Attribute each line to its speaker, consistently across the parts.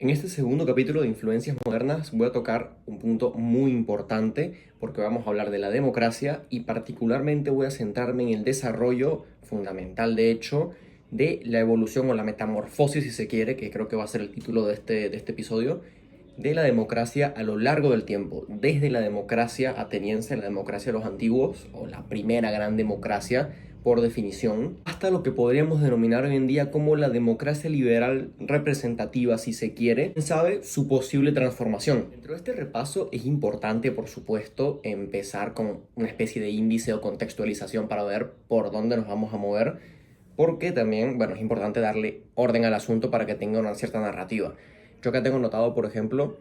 Speaker 1: En este segundo capítulo de Influencias Modernas voy a tocar un punto muy importante porque vamos a hablar de la democracia y particularmente voy a centrarme en el desarrollo fundamental, de hecho, de la evolución o la metamorfosis, si se quiere, que creo que va a ser el título de este episodio, de la democracia a lo largo del tiempo, desde la democracia ateniense, la democracia de los antiguos, o la primera gran democracia, por definición, hasta lo que podríamos denominar hoy en día como la democracia liberal representativa, si se quiere, quién sabe su posible transformación. Dentro de este repaso es importante, por supuesto, empezar con una especie de índice o contextualización para ver por dónde nos vamos a mover, porque también, bueno, es importante darle orden al asunto para que tenga una cierta narrativa. Yo acá tengo notado, por ejemplo,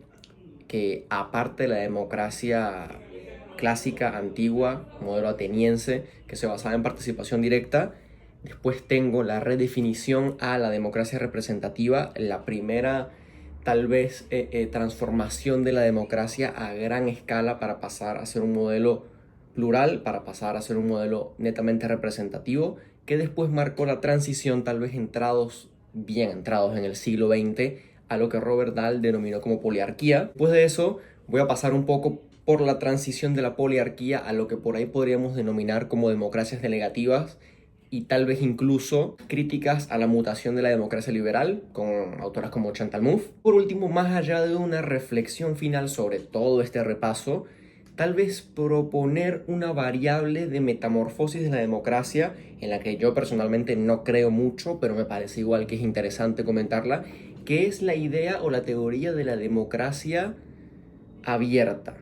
Speaker 1: que aparte de la democracia clásica, antigua, modelo ateniense, que se basaba en participación directa, después tengo la redefinición a la democracia representativa, la primera tal vez transformación de la democracia a gran escala para pasar a ser un modelo plural, para pasar a ser un modelo netamente representativo, que después marcó la transición tal vez bien entrados en el siglo XX, a lo que Robert Dahl denominó como poliarquía. Después de eso voy a pasar un poco por la transición de la poliarquía a lo que por ahí podríamos denominar como democracias delegativas y tal vez incluso críticas a la mutación de la democracia liberal con autoras como Chantal Mouffe. Por último, más allá de una reflexión final sobre todo este repaso, tal vez proponer una variable de metamorfosis de la democracia en la que yo personalmente no creo mucho, pero me parece igual que es interesante comentarla, que es la idea o la teoría de la democracia abierta,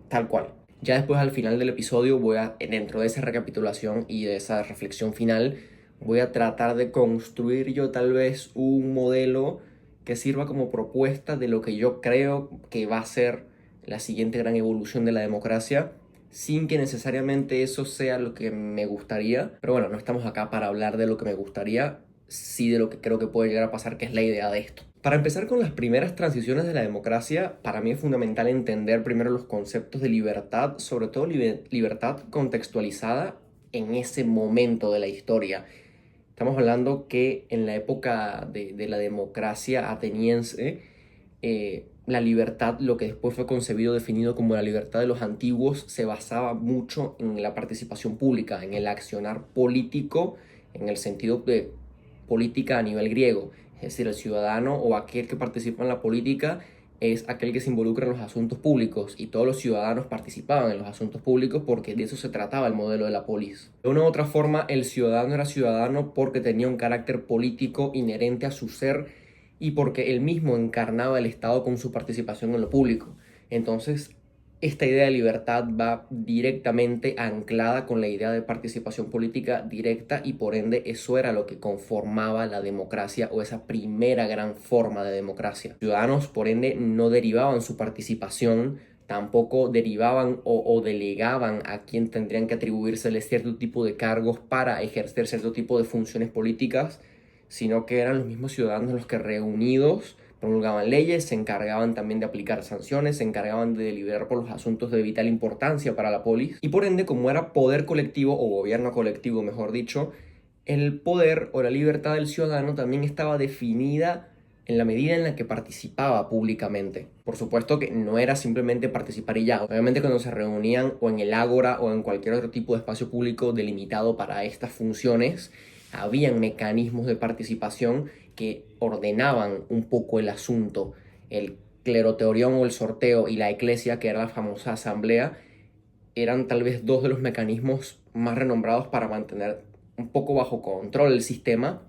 Speaker 1: tal cual. Ya después al final del episodio dentro de esa recapitulación y de esa reflexión final, voy a tratar de construir yo tal vez un modelo que sirva como propuesta de lo que yo creo que va a ser la siguiente gran evolución de la democracia, sin que necesariamente eso sea lo que me gustaría. Pero bueno, no estamos acá para hablar de lo que me gustaría, sí de lo que creo que puede llegar a pasar, que es la idea de esto. Para empezar con las primeras transiciones de la democracia, para mí es fundamental entender primero los conceptos de libertad, sobre todo libertad contextualizada en ese momento de la historia. Estamos hablando que en la época de la democracia ateniense, la libertad, lo que después fue concebido, definido como la libertad de los antiguos, se basaba mucho en la participación pública, en el accionar político, en el sentido de política a nivel griego. Es decir, el ciudadano o aquel que participa en la política es aquel que se involucra en los asuntos públicos y todos los ciudadanos participaban en los asuntos públicos porque de eso se trataba el modelo de la polis. De una u otra forma, el ciudadano era ciudadano porque tenía un carácter político inherente a su ser y porque él mismo encarnaba el Estado con su participación en lo público. Entonces, esta idea de libertad va directamente anclada con la idea de participación política directa y por ende eso era lo que conformaba la democracia o esa primera gran forma de democracia. Ciudadanos por ende no derivaban su participación, tampoco derivaban o delegaban a quien tendrían que atribuírseles cierto tipo de cargos para ejercer cierto tipo de funciones políticas, sino que eran los mismos ciudadanos los que reunidos promulgaban leyes, se encargaban también de aplicar sanciones, se encargaban de deliberar por los asuntos de vital importancia para la polis y por ende, como era poder colectivo o gobierno colectivo, mejor dicho, el poder o la libertad del ciudadano también estaba definida en la medida en la que participaba públicamente. Por supuesto que no era simplemente participar y ya. Obviamente cuando se reunían o en el ágora o en cualquier otro tipo de espacio público delimitado para estas funciones, habían mecanismos de participación que ordenaban un poco el asunto. El cleroteorión o el sorteo y la eclesia, que era la famosa asamblea, eran tal vez dos de los mecanismos más renombrados para mantener un poco bajo control el sistema,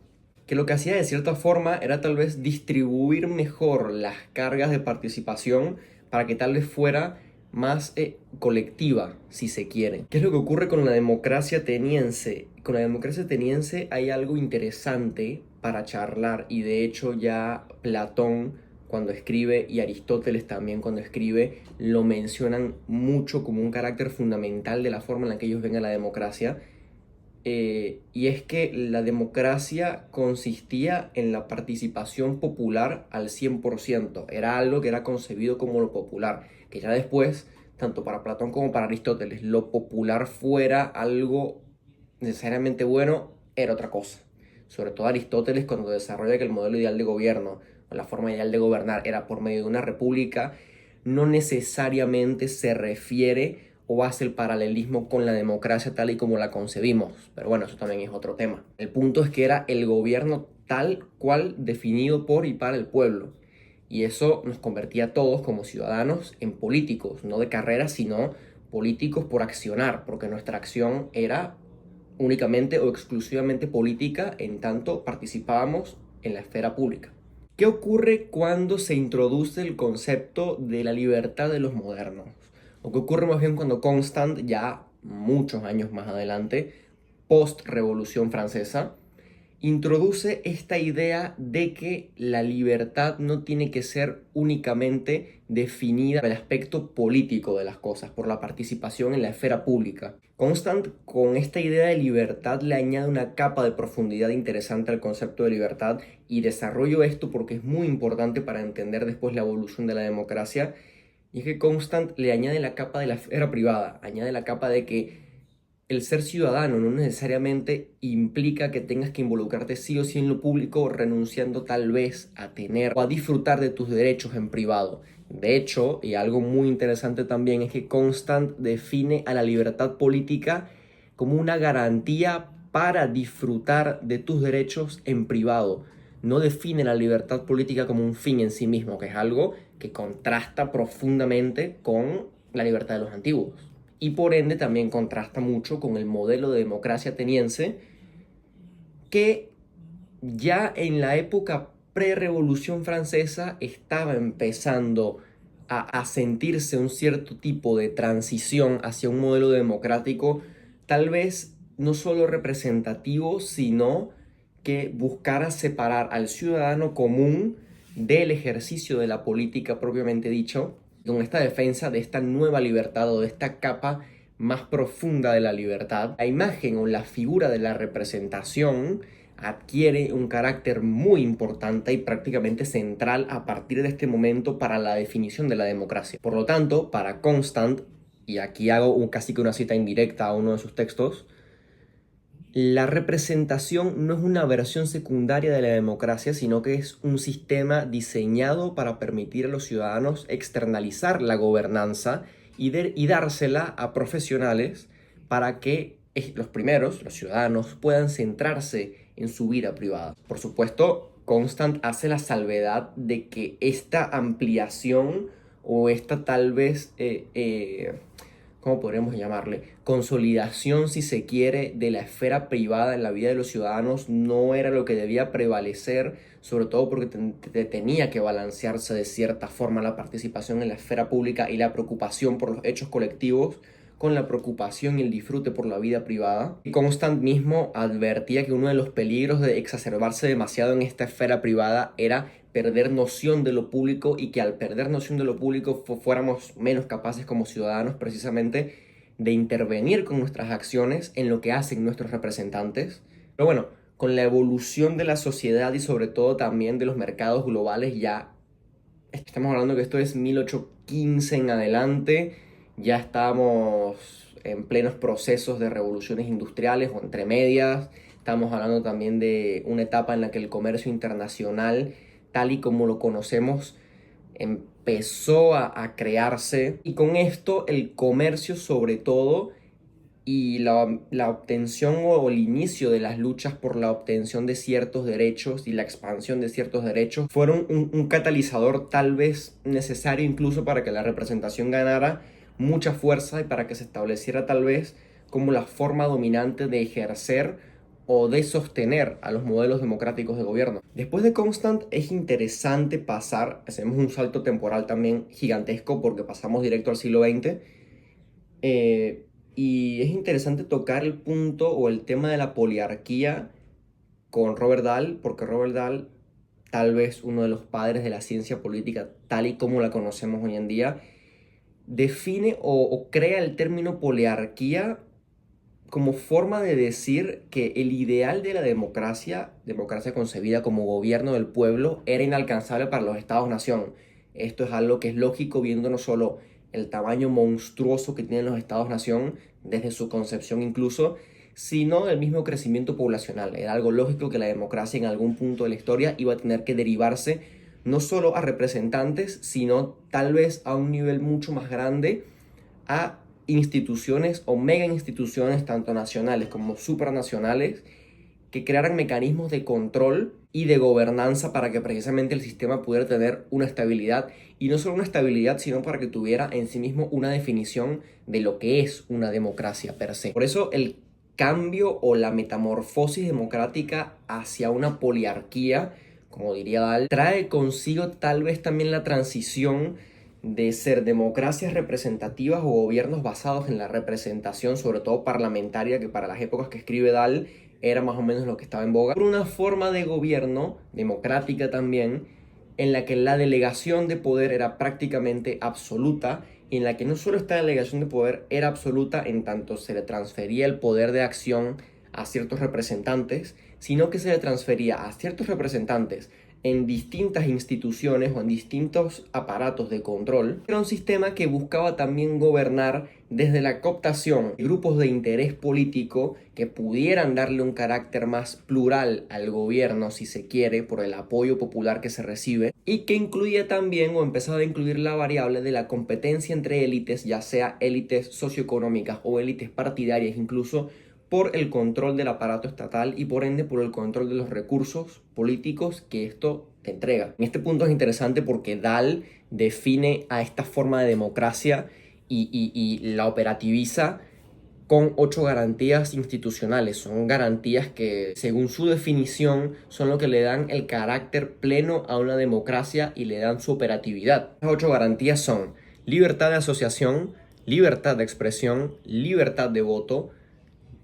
Speaker 1: que lo que hacía de cierta forma era tal vez distribuir mejor las cargas de participación para que tal vez fuera más colectiva, si se quiere. ¿Qué es lo que ocurre con la democracia ateniense? Con la democracia ateniense hay algo interesante para charlar y de hecho ya Platón cuando escribe y Aristóteles también cuando escribe lo mencionan mucho como un carácter fundamental de la forma en la que ellos ven a la democracia. Y es que la democracia consistía en la participación popular al 100%. Era algo que era concebido como lo popular, que ya después, tanto para Platón como para Aristóteles, lo popular fuera algo necesariamente bueno, era otra cosa. Sobre todo Aristóteles cuando desarrolla que el modelo ideal de gobierno o la forma ideal de gobernar era por medio de una república, no necesariamente se refiere o hace el paralelismo con la democracia tal y como la concebimos. Pero bueno, eso también es otro tema. El punto es que era el gobierno tal cual definido por y para el pueblo. Y eso nos convertía a todos como ciudadanos en políticos, no de carrera, sino políticos por accionar, porque nuestra acción era únicamente o exclusivamente política en tanto participábamos en la esfera pública. ¿Qué ocurre cuando se introduce el concepto de la libertad de los modernos? O qué ocurre más bien cuando Constant, ya muchos años más adelante, post-Revolución Francesa, introduce esta idea de que la libertad no tiene que ser únicamente definida por el aspecto político de las cosas, por la participación en la esfera pública. Constant, con esta idea de libertad, le añade una capa de profundidad interesante al concepto de libertad, y desarrollo esto porque es muy importante para entender después la evolución de la democracia. Y es que Constant le añade la capa de la esfera privada, añade la capa de que el ser ciudadano no necesariamente implica que tengas que involucrarte sí o sí en lo público, renunciando tal vez a tener o a disfrutar de tus derechos en privado. De hecho, y algo muy interesante también, es que Constant define a la libertad política como una garantía para disfrutar de tus derechos en privado. No define la libertad política como un fin en sí mismo, que es algo que contrasta profundamente con la libertad de los antiguos. Y por ende también contrasta mucho con el modelo de democracia ateniense, que ya en la época pre-revolución francesa estaba empezando a sentirse un cierto tipo de transición hacia un modelo democrático, tal vez no solo representativo, sino que buscara separar al ciudadano común del ejercicio de la política propiamente dicho, con esta defensa de esta nueva libertad o de esta capa más profunda de la libertad. La imagen o la figura de la representación adquiere un carácter muy importante y prácticamente central a partir de este momento para la definición de la democracia. Por lo tanto, para Constant, y aquí hago casi que una cita indirecta a uno de sus textos, la representación no es una versión secundaria de la democracia, sino que es un sistema diseñado para permitir a los ciudadanos externalizar la gobernanza y dársela a profesionales para que los primeros, los ciudadanos, puedan centrarse en su vida privada. Por supuesto, Constant hace la salvedad de que esta ampliación o esta tal vez ¿cómo podríamos llamarle? Consolidación, si se quiere, de la esfera privada en la vida de los ciudadanos no era lo que debía prevalecer, sobre todo porque tenía que balancearse de cierta forma la participación en la esfera pública y la preocupación por los hechos colectivos con la preocupación y el disfrute por la vida privada. Y Constant mismo advertía que uno de los peligros de exacerbarse demasiado en esta esfera privada era perder noción de lo público, y que al perder noción de lo público fuéramos menos capaces como ciudadanos precisamente de intervenir con nuestras acciones en lo que hacen nuestros representantes. Pero bueno, con la evolución de la sociedad y sobre todo también de los mercados globales, ya estamos hablando que esto es 1815 en adelante, ya estamos en plenos procesos de revoluciones industriales o entre medias. Estamos hablando también de una etapa en la que el comercio internacional, tal y como lo conocemos, empezó a crearse. Y con esto el comercio sobre todo y la obtención o el inicio de las luchas por la obtención de ciertos derechos y la expansión de ciertos derechos fueron un catalizador tal vez necesario incluso para que la representación ganara mucha fuerza y para que se estableciera tal vez como la forma dominante de ejercer o de sostener a los modelos democráticos de gobierno. Después de Constant es interesante pasar, hacemos un salto temporal también gigantesco porque pasamos directo al siglo XX, y es interesante tocar el punto o el tema de la poliarquía con Robert Dahl, porque Robert Dahl, tal vez uno de los padres de la ciencia política tal y como la conocemos hoy en día, define o crea el término poliarquía como forma de decir que el ideal de la democracia, democracia concebida como gobierno del pueblo, era inalcanzable para los estados-nación. Esto es algo que es lógico viendo no solo el tamaño monstruoso que tienen los estados-nación, desde su concepción incluso, sino el mismo crecimiento poblacional. Era algo lógico que la democracia en algún punto de la historia iba a tener que derivarse no solo a representantes, sino tal vez a un nivel mucho más grande a instituciones o mega instituciones, tanto nacionales como supranacionales, que crearan mecanismos de control y de gobernanza para que precisamente el sistema pudiera tener una estabilidad, y no solo una estabilidad, sino para que tuviera en sí mismo una definición de lo que es una democracia per se. Por eso el cambio o la metamorfosis democrática hacia una poliarquía, como diría Dahl, trae consigo tal vez también la transición de ser democracias representativas o gobiernos basados en la representación, sobre todo parlamentaria, que para las épocas que escribe Dahl era más o menos lo que estaba en boga, por una forma de gobierno democrática también, en la que la delegación de poder era prácticamente absoluta, y en la que no solo esta delegación de poder era absoluta en tanto se le transfería el poder de acción a ciertos representantes, sino que se le transfería a ciertos representantes en distintas instituciones o en distintos aparatos de control. Era un sistema que buscaba también gobernar desde la cooptación de grupos de interés político que pudieran darle un carácter más plural al gobierno, si se quiere, por el apoyo popular que se recibe, y que incluía también o empezaba a incluir la variable de la competencia entre élites, ya sea élites socioeconómicas o élites partidarias incluso, por el control del aparato estatal y por ende por el control de los recursos políticos que esto te entrega. En este punto es interesante porque Dahl define a esta forma de democracia y la operativiza con 8 garantías institucionales. Son garantías que, según su definición, son lo que le dan el carácter pleno a una democracia y le dan su operatividad. Las 8 garantías son libertad de asociación, libertad de expresión, libertad de voto,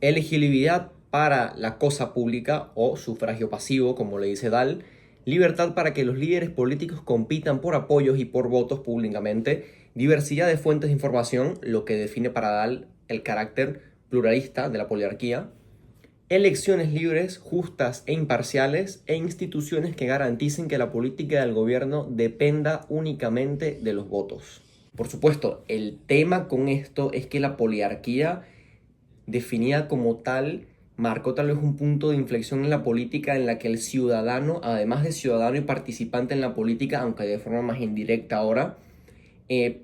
Speaker 1: elegibilidad para la cosa pública o sufragio pasivo, como le dice Dahl, libertad para que los líderes políticos compitan por apoyos y por votos públicamente, diversidad de fuentes de información, lo que define para Dahl el carácter pluralista de la poliarquía, elecciones libres, justas e imparciales, e instituciones que garanticen que la política del gobierno dependa únicamente de los votos. Por supuesto, el tema con esto es que la poliarquía, definida como tal, marcó tal vez un punto de inflexión en la política en la que el ciudadano, además de ciudadano y participante en la política, aunque de forma más indirecta ahora,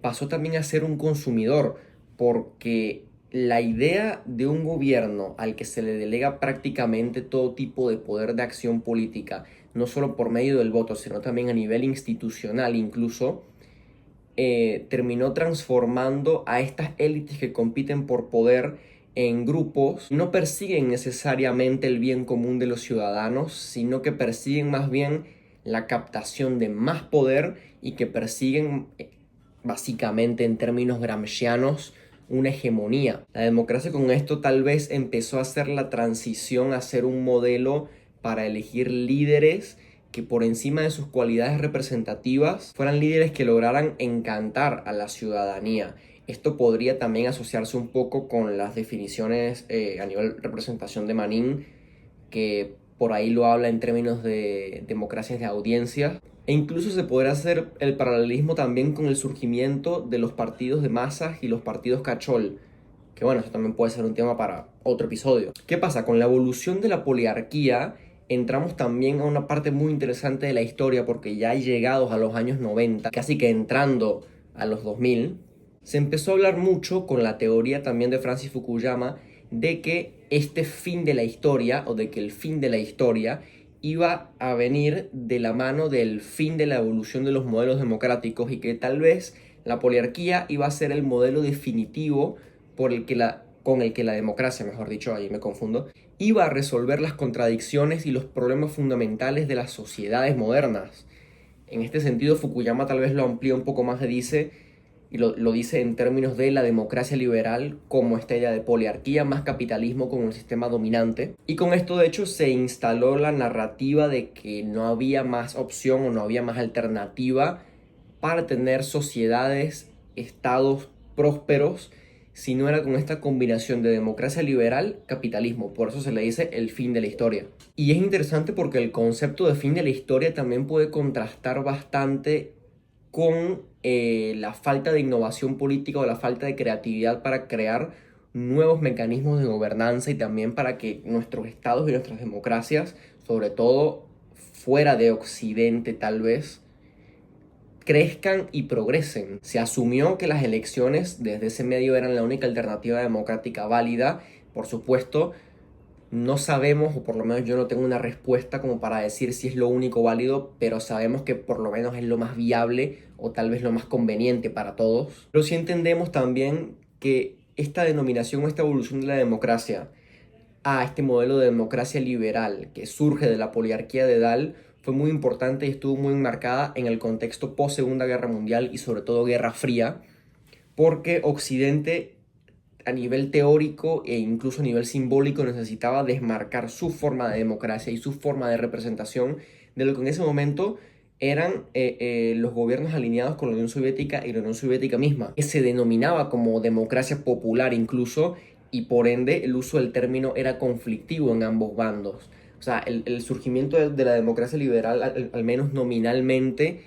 Speaker 1: pasó también a ser un consumidor, porque la idea de un gobierno al que se le delega prácticamente todo tipo de poder de acción política, no solo por medio del voto, sino también a nivel institucional incluso, terminó transformando a estas élites que compiten por poder en grupos, no persiguen necesariamente el bien común de los ciudadanos, sino que persiguen más bien la captación de más poder y que persiguen, básicamente en términos gramscianos, una hegemonía. La democracia con esto tal vez empezó a hacer la transición a ser un modelo para elegir líderes que por encima de sus cualidades representativas fueran líderes que lograran encantar a la ciudadanía. Esto podría también asociarse un poco con las definiciones a nivel representación de Manin, que por ahí lo habla en términos de democracias de audiencia. E incluso se podrá hacer el paralelismo también con el surgimiento de los partidos de masas y los partidos cachol, que bueno, eso también puede ser un tema para otro episodio. ¿Qué pasa? Con la evolución de la poliarquía entramos también a una parte muy interesante de la historia, porque ya llegados a los años 90, casi que entrando a los 2000, se empezó a hablar mucho con la teoría también de Francis Fukuyama de que este fin de la historia, o de que el fin de la historia iba a venir de la mano del fin de la evolución de los modelos democráticos, y que tal vez la poliarquía iba a ser el modelo definitivo con el que la democracia, mejor dicho, ahí me confundo, iba a resolver las contradicciones y los problemas fundamentales de las sociedades modernas. En este sentido, Fukuyama tal vez lo amplía un poco más y lo dice en términos de la democracia liberal como esta idea de poliarquía más capitalismo como el sistema dominante. Y con esto, de hecho, se instaló la narrativa de que no había más opción o no había más alternativa para tener sociedades, estados prósperos, si no era con esta combinación de democracia liberal, capitalismo. Por eso se le dice el fin de la historia. Y es interesante porque el concepto de fin de la historia también puede contrastar bastante con la falta de innovación política o la falta de creatividad para crear nuevos mecanismos de gobernanza, y también para que nuestros estados y nuestras democracias, sobre todo fuera de Occidente tal vez, crezcan y progresen. Se asumió que las elecciones desde ese medio eran la única alternativa democrática válida. Por supuesto, no sabemos, o por lo menos yo no tengo una respuesta como para decir si es lo único válido, pero sabemos que por lo menos es lo más viable o tal vez lo más conveniente para todos. Pero sí entendemos también que esta denominación o esta evolución de la democracia a este modelo de democracia liberal que surge de la poliarquía de Dahl fue muy importante y estuvo muy enmarcada en el contexto post Segunda Guerra Mundial y sobre todo Guerra Fría, porque Occidente a nivel teórico e incluso a nivel simbólico necesitaba desmarcar su forma de democracia y su forma de representación de lo que en ese momento eran los gobiernos alineados con la Unión Soviética y la Unión Soviética misma, que se denominaba como democracia popular incluso, y por ende el uso del término era conflictivo en ambos bandos. O sea, el surgimiento de la democracia liberal, al menos nominalmente,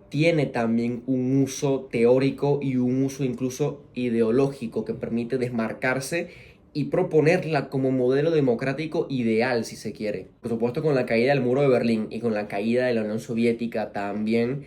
Speaker 1: tiene también un uso teórico y un uso incluso ideológico que permite desmarcarse y proponerla como modelo democrático ideal, si se quiere. Por supuesto, con la caída del muro de Berlín y con la caída de la Unión Soviética también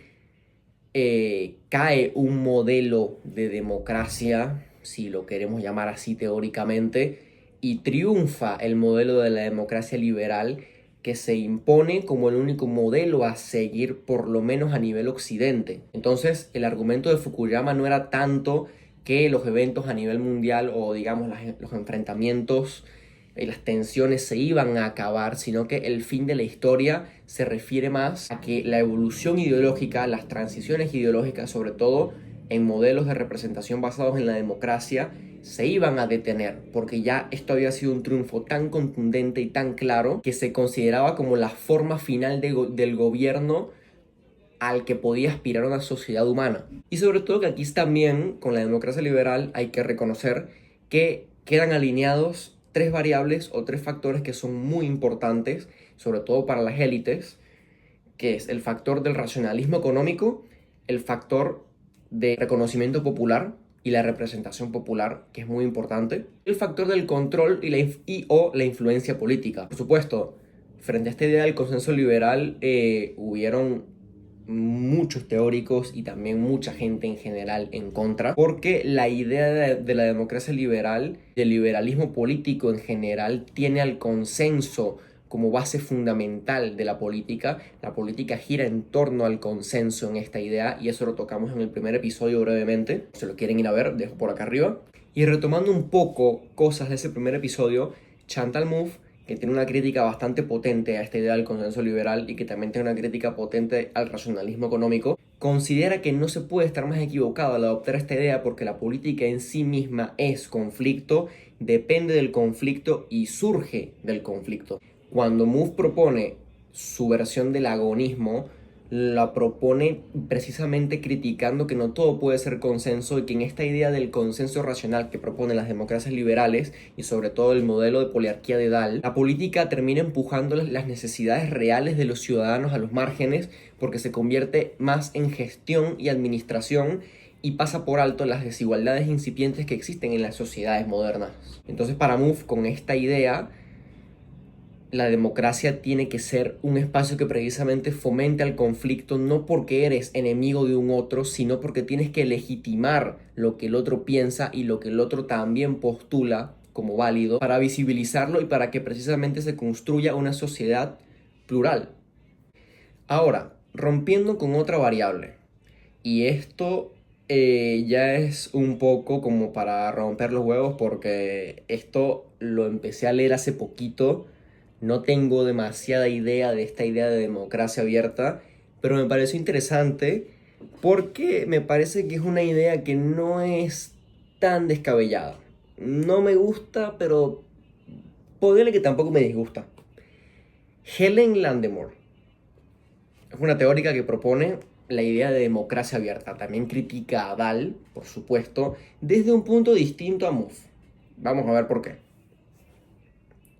Speaker 1: cae un modelo de democracia, si lo queremos llamar así teóricamente, y triunfa el modelo de la democracia liberal que se impone como el único modelo a seguir, por lo menos a nivel occidente. Entonces, el argumento de Fukuyama no era tanto que los eventos a nivel mundial o digamos los enfrentamientos y las tensiones se iban a acabar, sino que el fin de la historia se refiere más a que la evolución ideológica, las transiciones ideológicas, sobre todo en modelos de representación basados en la democracia, se iban a detener, porque ya esto había sido un triunfo tan contundente y tan claro que se consideraba como la forma final del gobierno al que podía aspirar una sociedad humana. Y sobre todo que aquí también, con la democracia liberal, hay que reconocer que quedan alineados tres variables o tres factores que son muy importantes, sobre todo para las élites, que es el factor del racionalismo económico, el factor de reconocimiento popular y la representación popular, que es muy importante, el factor del control o la influencia política. Por supuesto, frente a esta idea del consenso liberal, hubieron muchos teóricos y también mucha gente en general en contra, porque la idea de la democracia liberal, del liberalismo político en general, tiene al consenso como base fundamental de la política. La política gira en torno al consenso en esta idea y eso lo tocamos en el primer episodio brevemente. Si lo quieren ir a ver, dejo por acá arriba. Y retomando un poco cosas de ese primer episodio, Chantal Mouffe, que tiene una crítica bastante potente a esta idea del consenso liberal y que también tiene una crítica potente al racionalismo económico, considera que no se puede estar más equivocado al adoptar esta idea porque la política en sí misma es conflicto, depende del conflicto y surge del conflicto. Cuando Mouffe propone su versión del agonismo, la propone precisamente criticando que no todo puede ser consenso y que en esta idea del consenso racional que proponen las democracias liberales y sobre todo el modelo de poliarquía de Dahl, la política termina empujando las necesidades reales de los ciudadanos a los márgenes porque se convierte más en gestión y administración y pasa por alto las desigualdades incipientes que existen en las sociedades modernas. Entonces para Mouffe, con esta idea, la democracia tiene que ser un espacio que precisamente fomente al conflicto, no porque eres enemigo de un otro, sino porque tienes que legitimar lo que el otro piensa y lo que el otro también postula como válido para visibilizarlo y para que precisamente se construya una sociedad plural. Ahora, rompiendo con otra variable, y esto ya es un poco como para romper los huevos porque esto lo empecé a leer hace poquito. No tengo demasiada idea de esta idea de democracia abierta, pero me pareció interesante porque me parece que es una idea que no es tan descabellada. No me gusta, pero podría que tampoco me disgusta. Helen Landemore es una teórica que propone la idea de democracia abierta. También critica a Dahl, por supuesto, desde un punto distinto a Mouffe. Vamos a ver por qué.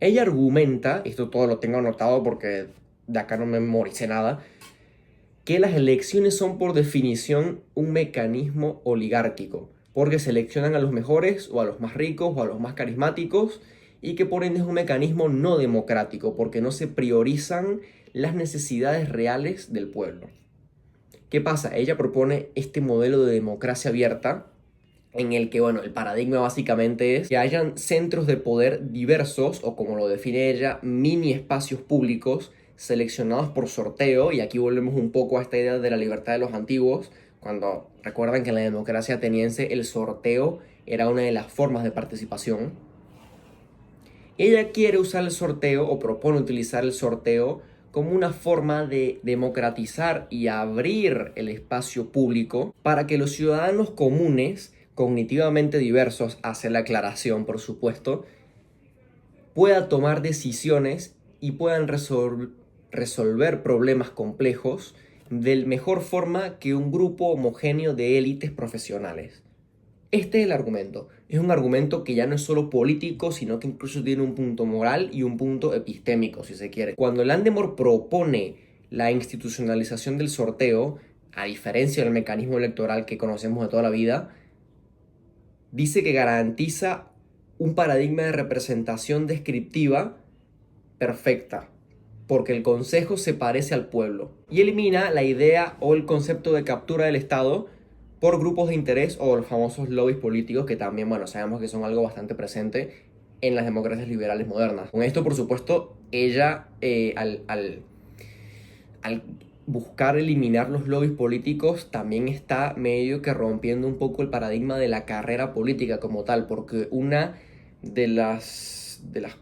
Speaker 1: Ella argumenta, esto todo lo tengo anotado porque de acá no me memoricé nada, que las elecciones son por definición un mecanismo oligárquico, porque seleccionan a los mejores o a los más ricos o a los más carismáticos y que por ende es un mecanismo no democrático porque no se priorizan las necesidades reales del pueblo. ¿Qué pasa? Ella propone este modelo de democracia abierta en el que, bueno, el paradigma básicamente es que hayan centros de poder diversos, o como lo define ella, mini espacios públicos seleccionados por sorteo, y aquí volvemos un poco a esta idea de la libertad de los antiguos, cuando recuerdan que en la democracia ateniense el sorteo era una de las formas de participación. Ella quiere usar el sorteo, o propone utilizar el sorteo como una forma de democratizar y abrir el espacio público para que los ciudadanos comunes, cognitivamente diversos, hace la aclaración por supuesto, puedan tomar decisiones y puedan resolver problemas complejos de mejor forma que un grupo homogéneo de élites profesionales. Este es el argumento. Es un argumento que ya no es solo político, sino que incluso tiene un punto moral y un punto epistémico, si se quiere. Cuando Landemore propone la institucionalización del sorteo, a diferencia del mecanismo electoral que conocemos de toda la vida, dice que garantiza un paradigma de representación descriptiva perfecta, porque el consejo se parece al pueblo, y elimina la idea o el concepto de captura del Estado por grupos de interés o los famosos lobbies políticos, que también, bueno, sabemos que son algo bastante presente en las democracias liberales modernas. Con esto, por supuesto, ella, al buscar eliminar los lobbies políticos, también está medio que rompiendo un poco el paradigma de la carrera política como tal, porque una de las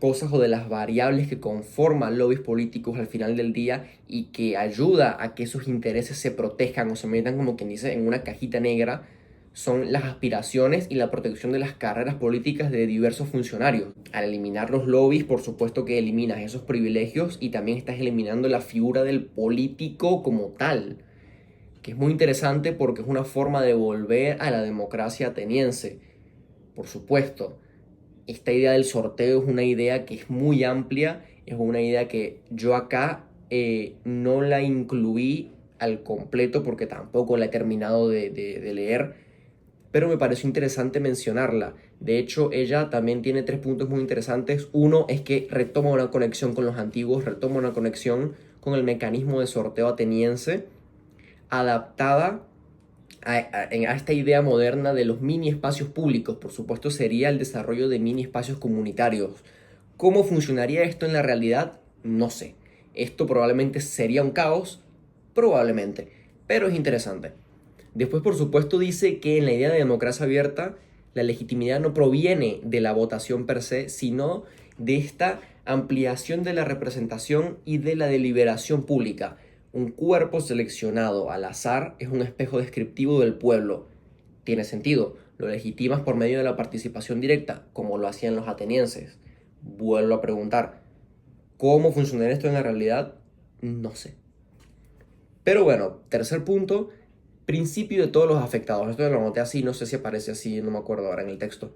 Speaker 1: cosas o de las variables que conforman lobbies políticos al final del día y que ayuda a que esos intereses se protejan o se metan, como quien dice, en una cajita negra, son las aspiraciones y la protección de las carreras políticas de diversos funcionarios. Al eliminar los lobbies, por supuesto que eliminas esos privilegios y también estás eliminando la figura del político como tal, que es muy interesante porque es una forma de volver a la democracia ateniense. Por supuesto, esta idea del sorteo es una idea que es muy amplia, es una idea que yo acá no la incluí al completo porque tampoco la he terminado de leer, pero me pareció interesante mencionarla. De hecho, ella también tiene 3 puntos muy interesantes. Uno es que retoma una conexión con los antiguos, retoma una conexión con el mecanismo de sorteo ateniense, adaptada a esta idea moderna de los mini espacios públicos. Por supuesto, sería el desarrollo de mini espacios comunitarios. ¿Cómo funcionaría esto en la realidad? No sé. Esto probablemente sería un caos, probablemente, pero es interesante. Después, por supuesto, dice que en la idea de democracia abierta, la legitimidad no proviene de la votación per se, sino de esta ampliación de la representación y de la deliberación pública. Un cuerpo seleccionado al azar es un espejo descriptivo del pueblo. Tiene sentido, lo legitimas por medio de la participación directa, como lo hacían los atenienses. Vuelvo a preguntar, ¿cómo funcionaría esto en la realidad? No sé. Pero bueno, tercer punto, principio de todos los afectados. Esto lo anoté así, no sé si aparece así, no me acuerdo ahora en el texto.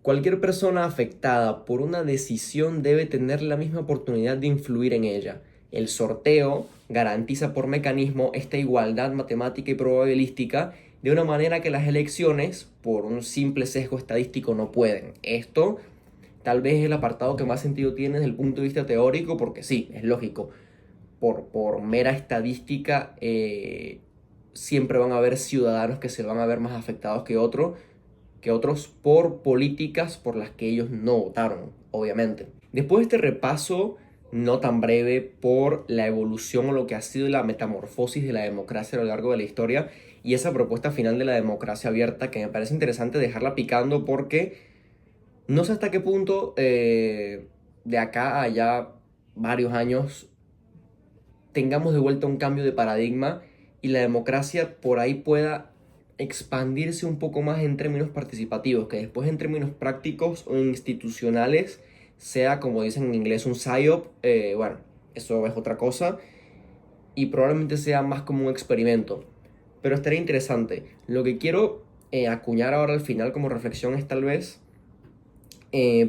Speaker 1: Cualquier persona afectada por una decisión debe tener la misma oportunidad de influir en ella. El sorteo garantiza por mecanismo esta igualdad matemática y probabilística de una manera que las elecciones, por un simple sesgo estadístico, no pueden. Esto tal vez es el apartado que más sentido tiene desde el punto de vista teórico, porque sí, es lógico. Por mera estadística, siempre van a haber ciudadanos que se van a ver más afectados que otros por políticas por las que ellos no votaron, obviamente. Después de este repaso no tan breve por la evolución o lo que ha sido la metamorfosis de la democracia a lo largo de la historia y esa propuesta final de la democracia abierta, que me parece interesante dejarla picando porque no sé hasta qué punto de acá a ya varios años tengamos de vuelta un cambio de paradigma y la democracia por ahí pueda expandirse un poco más en términos participativos, que después en términos prácticos o institucionales sea, como dicen en inglés, un PSYOP. Bueno, eso es otra cosa y probablemente sea más como un experimento, pero estaría interesante. Lo que quiero acuñar ahora al final como reflexión es tal vez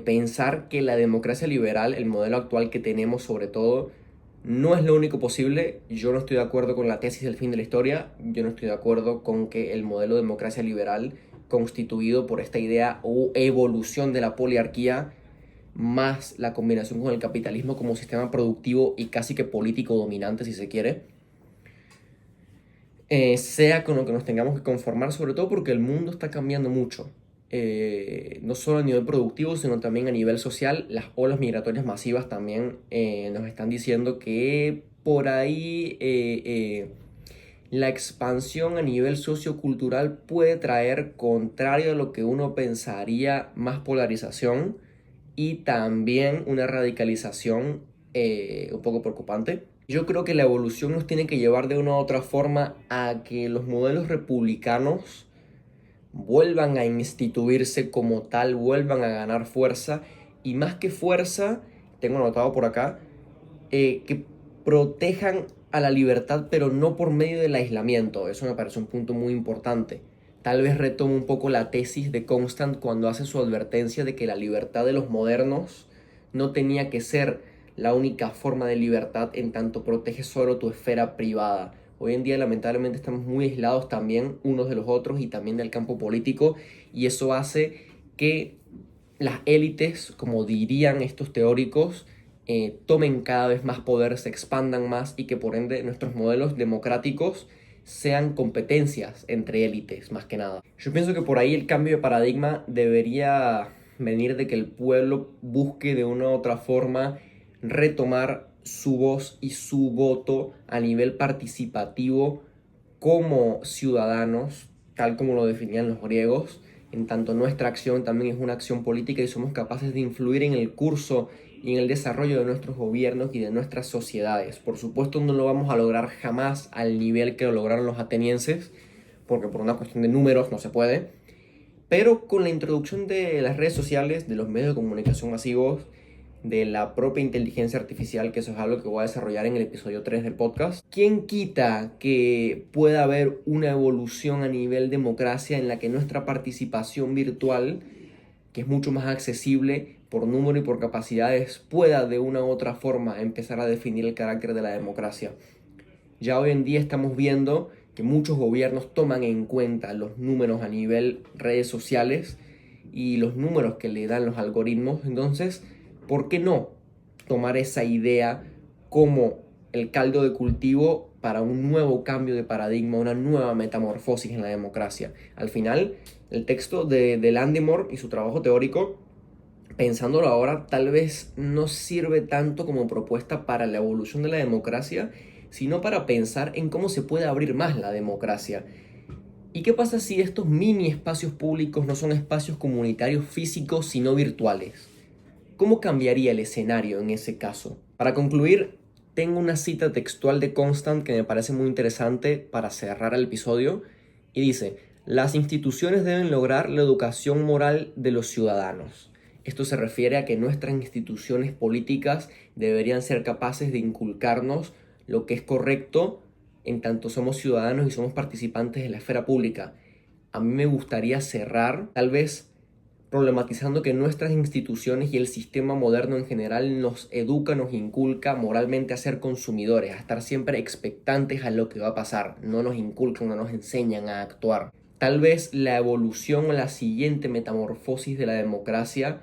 Speaker 1: pensar que la democracia liberal, el modelo actual que tenemos sobre todo, no es lo único posible. Yo no estoy de acuerdo con la tesis del fin de la historia. Yo no estoy de acuerdo con que el modelo de democracia liberal, constituido por esta idea o evolución de la poliarquía, más la combinación con el capitalismo como sistema productivo y casi que político dominante, si se quiere, sea con lo que nos tengamos que conformar, sobre todo porque el mundo está cambiando mucho. No solo a nivel productivo, sino también a nivel social. Las olas migratorias masivas también nos están diciendo que por ahí la expansión a nivel sociocultural puede traer, contrario a lo que uno pensaría, más polarización y también una radicalización un poco preocupante. Yo creo que la evolución nos tiene que llevar de una u otra forma a que los modelos republicanos vuelvan a instituirse como tal, vuelvan a ganar fuerza y más que fuerza, tengo anotado por acá, que protejan a la libertad, pero no por medio del aislamiento. Eso me parece un punto muy importante. Tal vez retomo un poco la tesis de Constant cuando hace su advertencia de que la libertad de los modernos no tenía que ser la única forma de libertad en tanto protege solo tu esfera privada. Hoy en día lamentablemente estamos muy aislados también unos de los otros y también del campo político, y eso hace que las élites, como dirían estos teóricos, tomen cada vez más poder, se expandan más y que por ende nuestros modelos democráticos sean competencias entre élites, más que nada. Yo pienso que por ahí el cambio de paradigma debería venir de que el pueblo busque de una u otra forma retomar su voz y su voto a nivel participativo como ciudadanos, tal como lo definían los griegos, en tanto nuestra acción también es una acción política y somos capaces de influir en el curso y en el desarrollo de nuestros gobiernos y de nuestras sociedades. Por supuesto no lo vamos a lograr jamás al nivel que lo lograron los atenienses, porque por una cuestión de números no se puede, pero con la introducción de las redes sociales, de los medios de comunicación masivos, de la propia inteligencia artificial, que eso es algo que voy a desarrollar en el episodio 3 del podcast. ¿Quién quita que pueda haber una evolución a nivel democracia en la que nuestra participación virtual, que es mucho más accesible por número y por capacidades, pueda de una u otra forma empezar a definir el carácter de la democracia? Ya hoy en día estamos viendo que muchos gobiernos toman en cuenta los números a nivel redes sociales y los números que le dan los algoritmos. Entonces, ¿por qué no tomar esa idea como el caldo de cultivo para un nuevo cambio de paradigma, una nueva metamorfosis en la democracia? Al final, el texto de Landemore y su trabajo teórico, pensándolo ahora, tal vez no sirve tanto como propuesta para la evolución de la democracia, sino para pensar en cómo se puede abrir más la democracia. ¿Y qué pasa si estos mini espacios públicos no son espacios comunitarios físicos, sino virtuales? ¿Cómo cambiaría el escenario en ese caso? Para concluir, tengo una cita textual de Constant que me parece muy interesante para cerrar el episodio, y dice: las instituciones deben lograr la educación moral de los ciudadanos. Esto se refiere a que nuestras instituciones políticas deberían ser capaces de inculcarnos lo que es correcto en tanto somos ciudadanos y somos participantes de la esfera pública. A mí me gustaría cerrar, tal vez problematizando que nuestras instituciones y el sistema moderno en general nos educa, nos inculca moralmente a ser consumidores, a estar siempre expectantes a lo que va a pasar. No nos inculcan, no nos enseñan a actuar. Tal vez la evolución o la siguiente metamorfosis de la democracia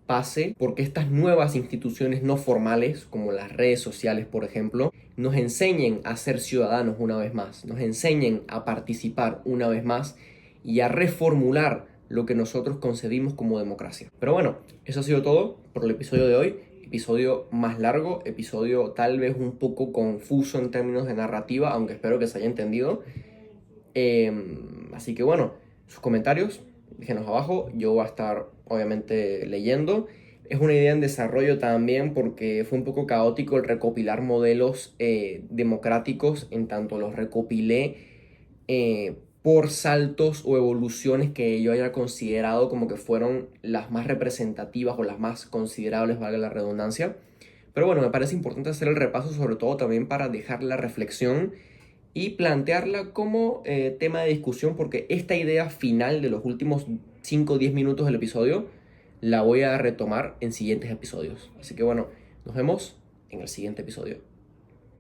Speaker 1: pase porque estas nuevas instituciones no formales, como las redes sociales, por ejemplo, nos enseñen a ser ciudadanos una vez más, nos enseñen a participar una vez más y a reformular lo que nosotros concebimos como democracia. Pero bueno, eso ha sido todo por el episodio de hoy. Episodio más largo, episodio tal vez un poco confuso en términos de narrativa, aunque espero que se haya entendido. Así que bueno, sus comentarios, déjenos abajo, yo voy a estar obviamente leyendo. Es una idea en desarrollo también porque fue un poco caótico el recopilar modelos democráticos, en tanto los recopilé por saltos o evoluciones que yo haya considerado como que fueron las más representativas o las más considerables, valga la redundancia. Pero bueno, me parece importante hacer el repaso, sobre todo también para dejar la reflexión y plantearla como tema de discusión, porque esta idea final de los últimos 5 o 10 minutos del episodio la voy a retomar en siguientes episodios. Así que bueno, nos vemos en el siguiente episodio.